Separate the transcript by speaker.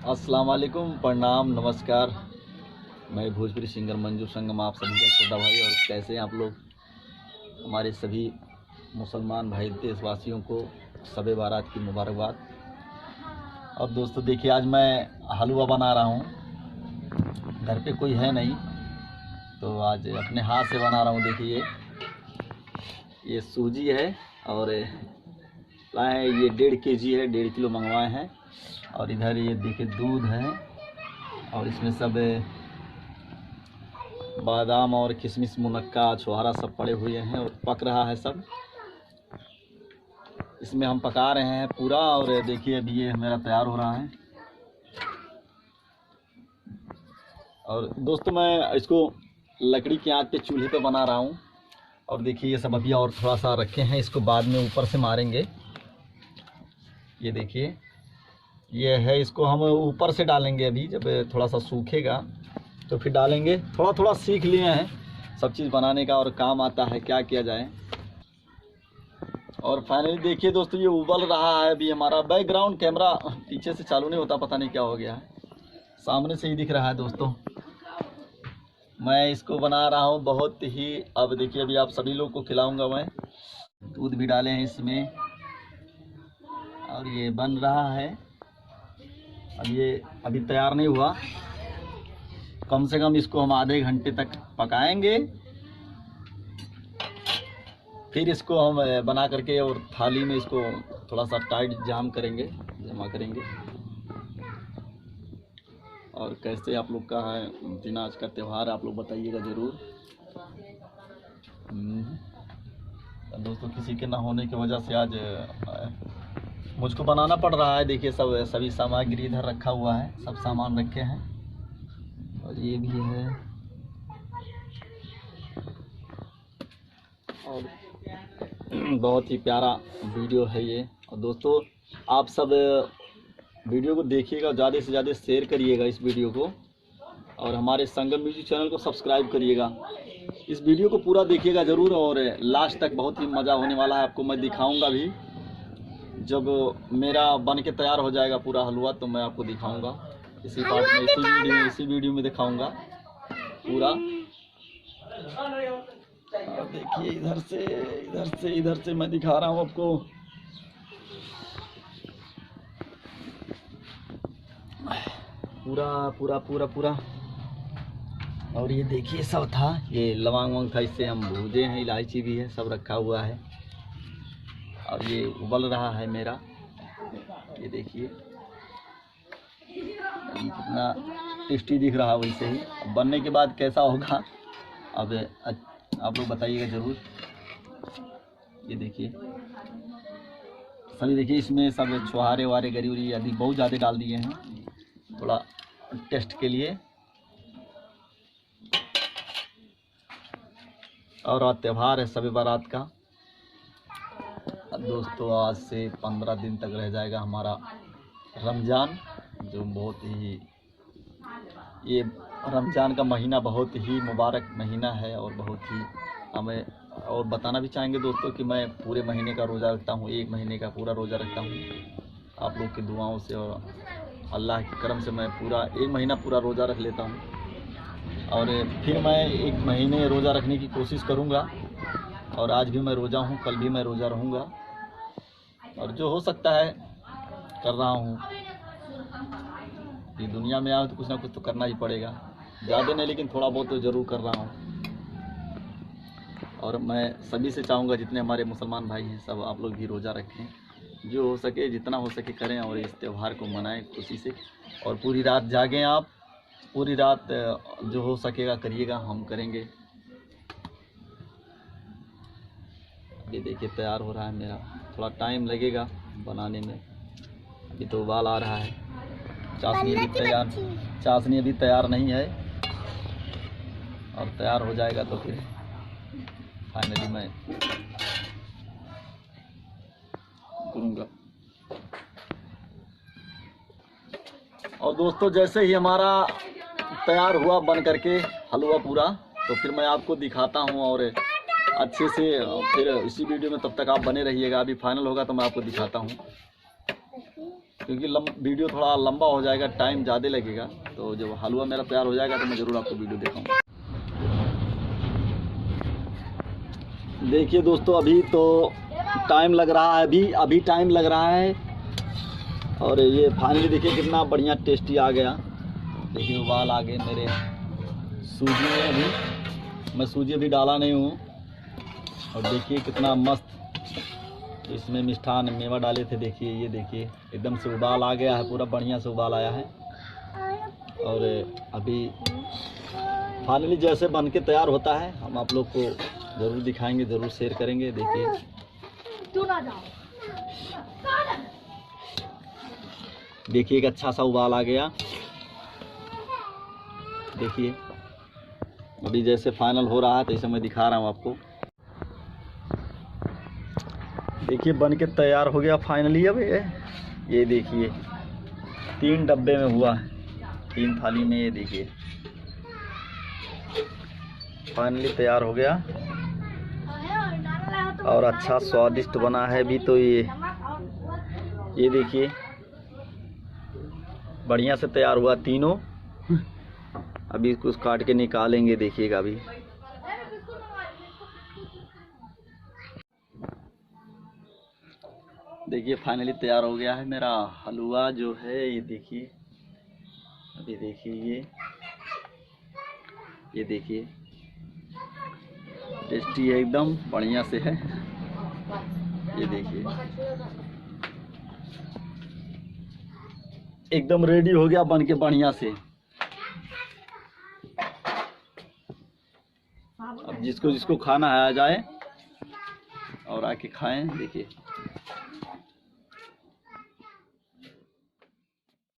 Speaker 1: अस्सलाम वालेकुम, प्रणाम, नमस्कार। मैं भोजपुरी सिंगर मंजू संगम आप सभी का छोटा भाई। और कैसे हैं आप लोग? हमारे सभी मुसलमान भाई देशवासियों को शब बारात की मुबारकबाद। और दोस्तों देखिए, आज मैं हलवा बना रहा हूँ। घर पे कोई है नहीं तो आज अपने हाथ से बना रहा हूँ। देखिए ये सूजी है और लाए ये 1.5 kg है, 1.5 किलो मंगवाए हैं। और इधर ये देखिए दूध है और इसमें सब बादाम और किशमिश, मुनक्का, छुहारा सब पड़े हुए हैं और पक रहा है सब। इसमें हम पका रहे हैं पूरा। और देखिए अभी ये मेरा तैयार हो रहा है। और दोस्तों मैं इसको लकड़ी की आंच पे चूल्हे पे बना रहा हूँ। और देखिए ये सब अभी और थोड़ा सा रखे हैं, इसको बाद में ऊपर से मारेंगे। ये देखिए ये है, इसको हम ऊपर से डालेंगे। अभी जब थोड़ा सा सूखेगा तो फिर डालेंगे। थोड़ा थोड़ा सीख लिए हैं सब चीज़ बनाने का और काम आता है, क्या किया जाए। और फाइनली देखिए दोस्तों ये उबल रहा है। अभी हमारा बैकग्राउंड कैमरा पीछे से चालू नहीं होता, पता नहीं क्या हो गया है, सामने से ही दिख रहा है। दोस्तों मैं इसको बना रहा हूँ बहुत ही। अब देखिए अभी आप सभी लोग को खिलाऊंगा मैं। दूध भी डाले हैं इसमें और ये बन रहा है। अब ये अभी तैयार नहीं हुआ, कम से कम इसको हम आधे घंटे तक पकाएंगे। फिर इसको हम बना करके और थाली में इसको थोड़ा सा टाइट जमा करेंगे। और कैसे आप लोग का है दिन, आज का त्यौहार आप लोग बताइएगा ज़रूर। दोस्तों किसी के ना होने की वजह से आज मुझको बनाना पड़ रहा है। देखिए सभी सामग्री इधर रखा हुआ है, सब सामान रखे हैं। और ये भी है। और बहुत ही प्यारा वीडियो है ये। और दोस्तों आप सब वीडियो को देखिएगा, ज़्यादा से ज़्यादा शेयर करिएगा इस वीडियो को। और हमारे संगम म्यूजिक चैनल को सब्सक्राइब करिएगा। इस वीडियो को पूरा देखिएगा ज़रूर और लास्ट तक बहुत ही मज़ा होने वाला है। आपको मैं दिखाऊंगा भी, जब मेरा बन के तैयार हो जाएगा पूरा हलवा तो मैं आपको दिखाऊंगा इसी पार्ट में, इसी वीडियो में दिखाऊंगा पूरा। देखिए इधर से मैं दिखा रहा हूँ आपको। पूरा पूरा पूरा पूरा। और ये देखिए सब था, ये लवांग वांग था, इससे हम भूजे हैं, इलायची भी है, सब रखा हुआ है। अब ये उबल रहा है मेरा। ये देखिए कितना टेस्टी दिख रहा है। वैसे ही बनने के बाद कैसा होगा अब आप लोग बताइएगा ज़रूर। ये देखिए सभी, देखिए इसमें सब छुहारे वारे गरी उरी आदि बहुत ज़्यादा डाल दिए हैं थोड़ा टेस्ट के लिए। और आज त्यौहार है शब बारात का। दोस्तों आज से 15 दिन तक रह जाएगा हमारा रमज़ान, जो बहुत ही, ये रमज़ान का महीना बहुत ही मुबारक महीना है। और बहुत ही हमें और बताना भी चाहेंगे दोस्तों कि मैं पूरे महीने का रोज़ा रखता हूँ, 1 महीने का पूरा रोज़ा रखता हूँ। आप लोग की दुआओं से और अल्लाह के करम से मैं पूरा 1 महीना पूरा रोज़ा रख लेता हूँ। और फिर मैं 1 महीने रोज़ा रखने की कोशिश करूँगा। और आज भी मैं रोज़ा हूँ, कल भी मैं रोज़ा रहूँगा। और जो हो सकता है कर रहा हूँ। ये दुनिया में आए तो कुछ ना कुछ तो करना ही पड़ेगा, ज़्यादा नहीं लेकिन थोड़ा बहुत तो ज़रूर कर रहा हूँ। और मैं सभी से चाहूँगा, जितने हमारे मुसलमान भाई हैं सब आप लोग भी रोज़ा रखें, जो हो सके जितना हो सके करें और इस त्यौहार को मनाएं खुशी से। और पूरी रात जागें, आप पूरी रात जो हो सकेगा करिएगा, हम करेंगे। ये देखिए तैयार हो रहा है मेरा, थोड़ा टाइम लगेगा बनाने में। अभी तो उबाल आ रहा है, चाशनी अभी तैयार नहीं है। और तैयार हो जाएगा तो फिर फाइनली मैं करूँगा। और दोस्तों जैसे ही हमारा तैयार हुआ बन करके हलवा पूरा, तो फिर मैं आपको दिखाता हूँ और अच्छे से फिर इसी वीडियो में। तब तक आप बने रहिएगा, अभी फाइनल होगा तो मैं आपको दिखाता हूँ। क्योंकि वीडियो थोड़ा लंबा हो जाएगा, टाइम ज़्यादा लगेगा। तो जब हलवा मेरा तैयार हो जाएगा तो मैं ज़रूर आपको वीडियो दिखाऊंगा। देखिए दोस्तों, अभी तो टाइम लग रहा है, अभी टाइम लग रहा है। और ये फाइनली देखिए कितना बढ़िया टेस्टी आ गया। देखिए उबाल आ गए मेरे सूजी में। अभी मैं सूजी अभी डाला नहीं हूँ। और देखिए कितना मस्त इसमें मिष्ठान मेवा डाले थे। देखिए ये देखिए एकदम से उबाल आ गया है, पूरा बढ़िया से उबाल आया है। और अभी फाइनली जैसे बन के तैयार होता है हम आप लोग को ज़रूर दिखाएंगे, ज़रूर शेयर करेंगे। देखिए देखिए एक अच्छा सा उबाल आ गया। देखिए अभी जैसे फाइनल हो रहा है तो इसे मैं दिखा रहा हूँ आपको। देखिए बन के तैयार हो गया फाइनली। अब ये देखिए 3 डब्बे में हुआ है, 3 थाली में। ये देखिए फाइनली तैयार हो गया और अच्छा स्वादिष्ट बना है भी। तो ये देखिए बढ़िया से तैयार हुआ तीनों। अभी इसको काट के निकालेंगे, देखिएगा अभी। देखिए फाइनली तैयार हो गया है मेरा हलवा जो है। ये देखिए अभी देखिए ये देखिए टेस्टी है, एकदम बढ़िया से है। ये देखिए एकदम रेडी हो गया बन के बढ़िया से। अब जिसको जिसको खाना है आ जाए और आके खाएं। देखिए